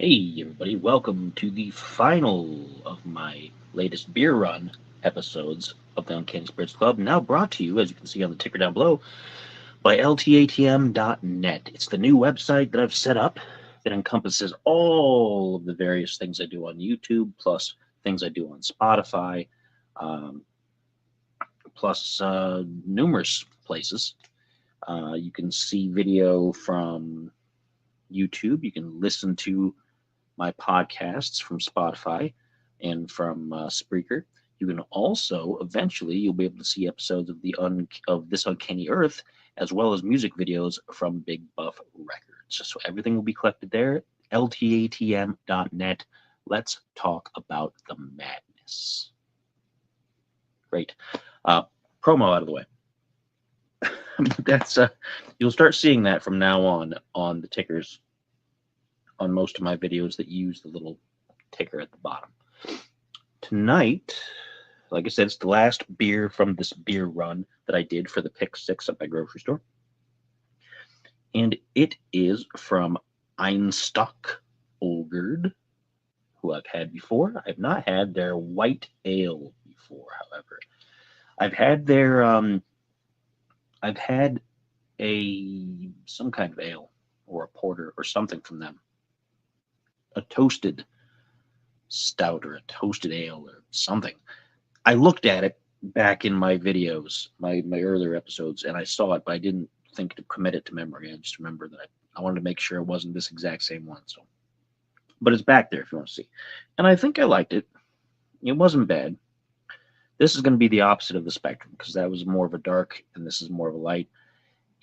Hey everybody, welcome to the final of my latest beer run episodes of the Uncanny Spirits Club, now brought to you, as you can see on the ticker down below, by ltatm.net. It's the new website that I've set up that encompasses all of the various things I do on YouTube, plus things I do on Spotify, um, plus numerous places. You can see video from YouTube. You can listen to my podcasts from Spotify and from Spreaker. You can also eventually you'll be able to see episodes of of this Uncanny Earth as well as music videos from Big Buff Records. So everything will be collected there. ltatm.net. Let's talk about the madness. Great. Uh, Promo out of the way. That's you'll start seeing that from now on the tickers on most of my videos that use the little ticker at the bottom. Tonight, like I said, it's the last beer from this beer run that I did for the Pick 6 at my grocery store. And it is from Einstok White, who I've had before. I've not had their white ale before, however. I've had their I've had some kind of ale or a porter or something from them. A toasted stout or a toasted ale or something. I looked at it back in my videos, my earlier episodes, and I saw it, but I didn't think to commit it to memory. I just remember that I wanted to make sure it wasn't this exact same one. So, but it's back there if you want to see. And I think I liked it. It wasn't bad. This is going to be the opposite of the spectrum because that was more of a dark and this is more of a light.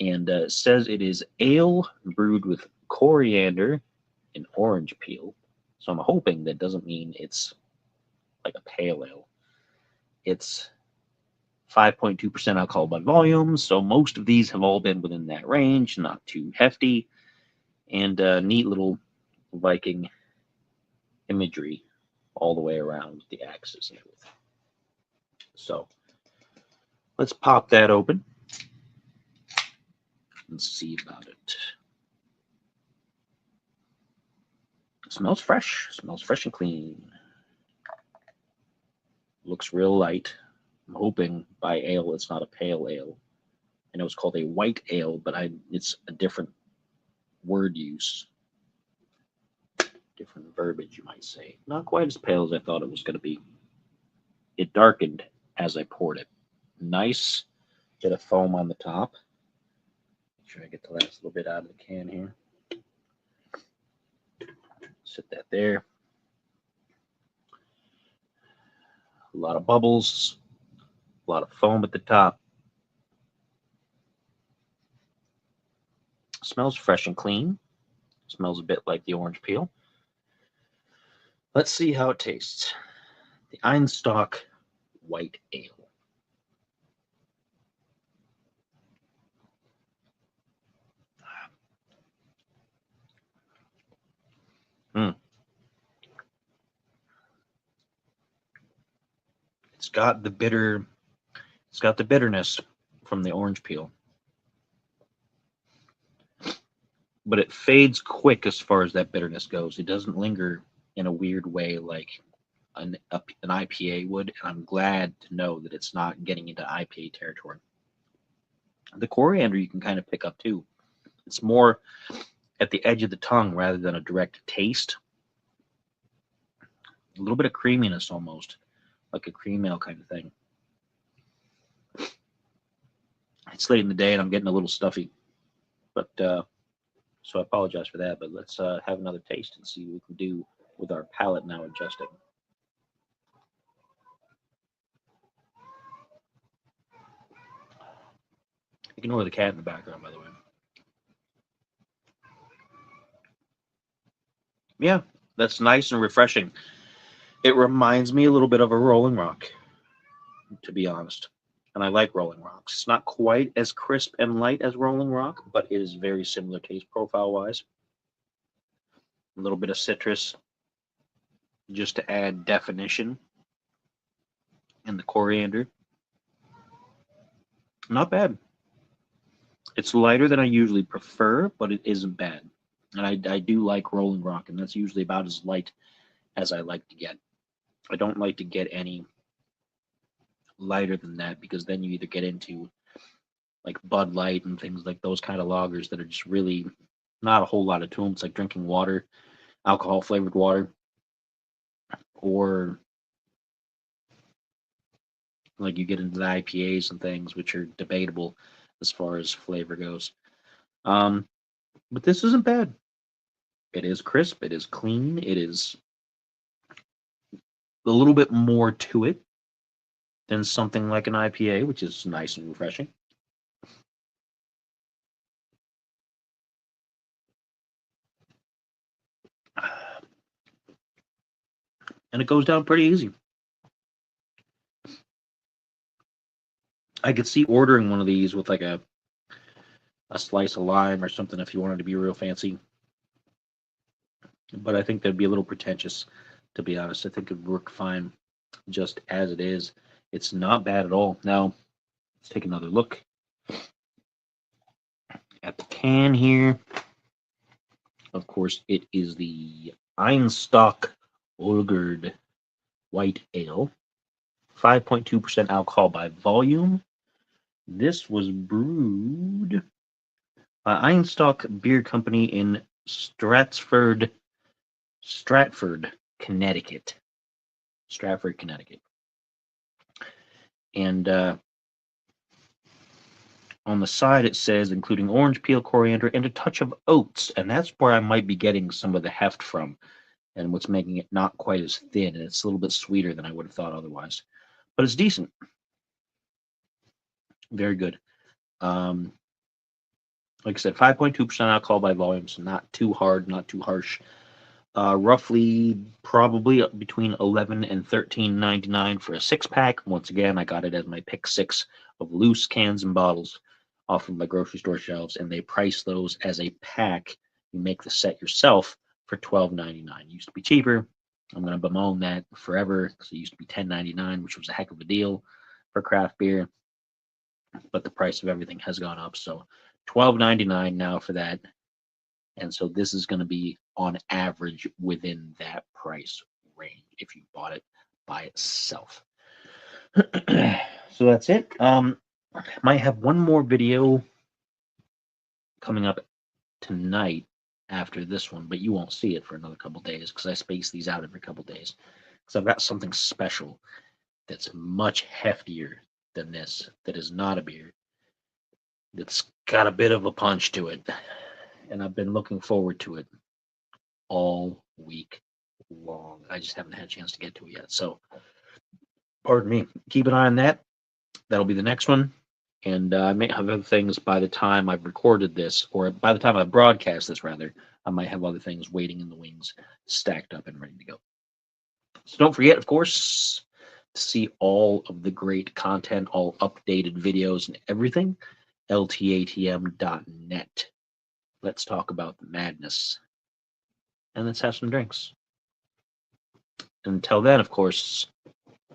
And it says it is ale brewed with coriander and orange peel. So I'm hoping that doesn't mean it's like a pale ale. It's 5.2% alcohol by volume, so most of these have all been within that range, not too hefty, and neat little Viking imagery all the way around the axis and everything. So let's pop that open and see about it. Smells fresh and clean. Looks real light. I'm hoping by ale it's not a pale ale. I know it's called a white ale, but it's a different word use. Different verbiage, you might say. Not quite as pale as I thought it was going to be. It darkened as I poured it. Nice bit of foam on the top. Make sure I get the last little bit out of the can here. Sit that there. A lot of bubbles, a lot of foam at the top. Smells fresh and clean. Smells a bit like the orange peel. Let's see how it tastes. The Einstok White Ale. It's got the bitterness from the orange peel. But it fades quick as far as that bitterness goes. It doesn't linger in a weird way like an IPA would, and I'm glad to know that it's not getting into IPA territory. The coriander you can kind of pick up too. It's more at the edge of the tongue rather than a direct taste. A little bit of creaminess almost, like a cream ale kind of thing. It's late in the day and I'm getting a little stuffy, but so I apologize for that. But let's have another taste and see what we can do with our palate now adjusting. Ignore the cat in the background, by the way. Yeah, that's nice and refreshing. It reminds me a little bit of a Rolling Rock, to be honest. And I like Rolling Rocks. It's not quite as crisp and light as Rolling Rock, but it is very similar taste profile-wise. A little bit of citrus just to add definition. And the coriander. Not bad. It's lighter than I usually prefer, but it isn't bad. And I do like Rolling Rock, and that's usually about as light as I like to get. I don't like to get any lighter than that, because then you either get into like Bud Light and things like those kind of lagers that are just really not a whole lot of to them. It's like drinking water, alcohol flavored water, or like you get into the IPAs and things, which are debatable as far as flavor goes. But this isn't bad. It is crisp. It is clean. It is a little bit more to it than something like an IPA, which is nice and refreshing. And it goes down pretty easy. I could see ordering one of these with like a slice of lime or something if you wanted to be real fancy. But I think that'd be a little pretentious, to be honest. I think it'd work fine just as it is. It's not bad at all. Now, let's take another look at the can here. Of course, it is the Einstok White Ale. 5.2% alcohol by volume. This was brewed by Einstok Beer Company in Stratford, Connecticut. Stratford, Connecticut. And on the side it says including orange peel, coriander, and a touch of oats. And that's where I might be getting some of the heft from, and what's making it not quite as thin. And it's a little bit sweeter than I would have thought otherwise. But it's decent. Very good. Like I said, 5.2% alcohol by volume, so not too hard, not too harsh. Roughly, probably between $11 and $13.99 for a 6-pack. Once again, I got it as my pick 6 of loose cans and bottles off of my grocery store shelves, and they price those as a pack. You make the set yourself for $12.99. Used to be cheaper. I'm going to bemoan that forever, because it used to be $10.99, which was a heck of a deal for craft beer. But the price of everything has gone up, so $12.99 now for that. And so this is going to be on average within that price range if you bought it by itself. So that's it. Might have one more video coming up tonight after this one, but you won't see it for another couple days, because I space these out every couple days, because I've got something special that's much heftier than this, that is not a beer, that's got a bit of a punch to it, and I've been looking forward to it all week long. I just haven't had a chance to get to it yet, so pardon me. Keep an eye on that. That'll be the next one, and I may have other things by the time I've recorded this, or by the time I broadcast this, rather. I might have other things waiting in the wings, stacked up and ready to go. So don't forget, of course, to see all of the great content, all updated videos and everything, ltatm.net. Let's talk about the madness, and let's have some drinks. Until then, of course,